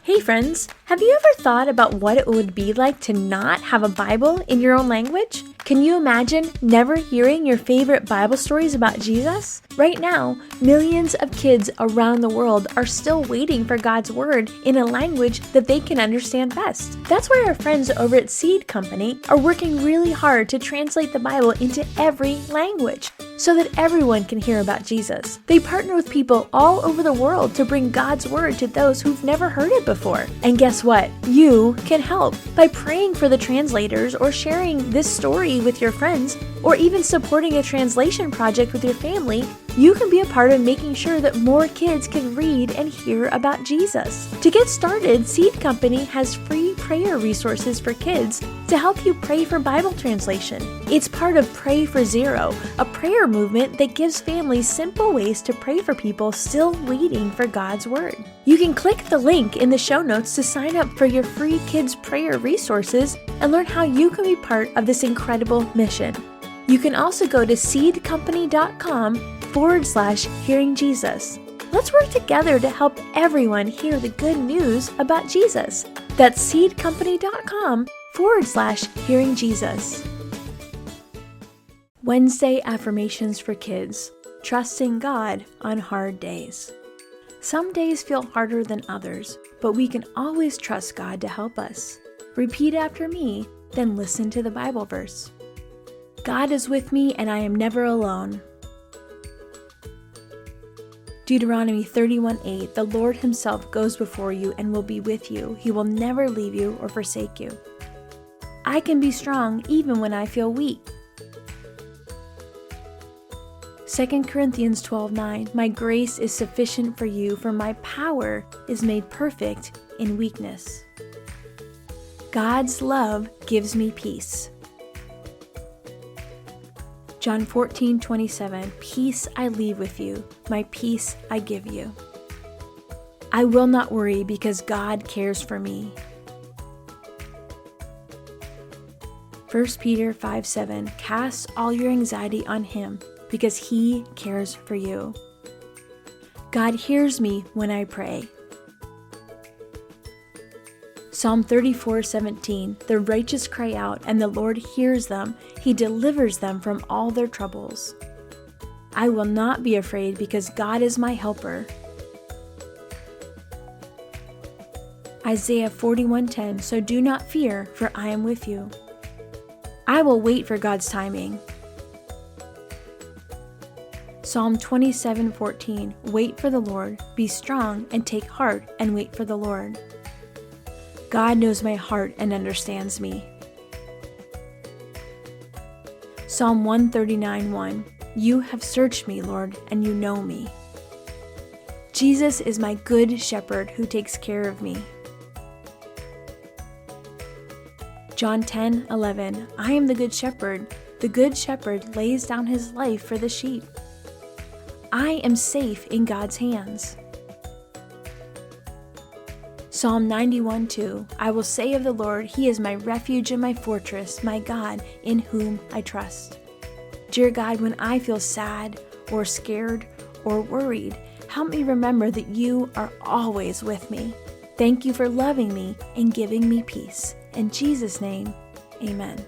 Hey friends, have you ever thought about what it would be like to not have a Bible in your own language? Can you imagine never hearing your favorite Bible stories about Jesus? Right now, millions of kids around the world are still waiting for God's Word in a language that they can understand best. That's why our friends over at Seed Company are working really hard to translate the Bible into every language so that everyone can hear about Jesus. They partner with people all over the world to bring God's Word to those who've never heard it before. And guess what? You can help by praying for the translators or sharing this story with your friends or even supporting a translation project with your family. You can be a part of making sure that more kids can read and hear about Jesus. To get started, Seed Company has free prayer resources for kids to help you pray for Bible translation. It's part of Pray for Zero, a prayer movement that gives families simple ways to pray for people still waiting for God's Word. You can click the link in the show notes to sign up for your free kids prayer resources and learn how you can be part of this incredible mission. You can also go to seedcompany.com/hearing Jesus. Let's work together to help everyone hear the good news about Jesus. That's seedcompany.com/hearing Jesus. Wednesday Affirmations for Kids. Trusting God on hard days. Some days feel harder than others, but we can always trust God to help us. Repeat after me, then listen to the Bible verse. God is with me and I am never alone. Deuteronomy 31:8, the Lord himself goes before you and will be with you. He will never leave you or forsake you. I can be strong even when I feel weak. 2 Corinthians 12:9, my grace is sufficient for you, for my power is made perfect in weakness. God's love gives me peace. John 14:27, peace I leave with you, my peace I give you. I will not worry because God cares for me. 1 Peter 5:7, cast all your anxiety on him because he cares for you. God hears me when I pray. Psalm 34:17, the righteous cry out, and the Lord hears them. He delivers them from all their troubles. I will not be afraid because God is my helper. Isaiah 41:10, so do not fear, for I am with you. I will wait for God's timing. Psalm 27:14, wait for the Lord, be strong and take heart and wait for the Lord. God knows my heart and understands me. Psalm 139:1, you have searched me, Lord, and you know me. Jesus is my good shepherd who takes care of me. John 10:11, I am the good shepherd. The good shepherd lays down his life for the sheep. I am safe in God's hands. Psalm 91:2, I will say of the Lord, he is my refuge and my fortress, my God, in whom I trust. Dear God, when I feel sad or scared or worried, help me remember that you are always with me. Thank you for loving me and giving me peace. In Jesus' name, amen.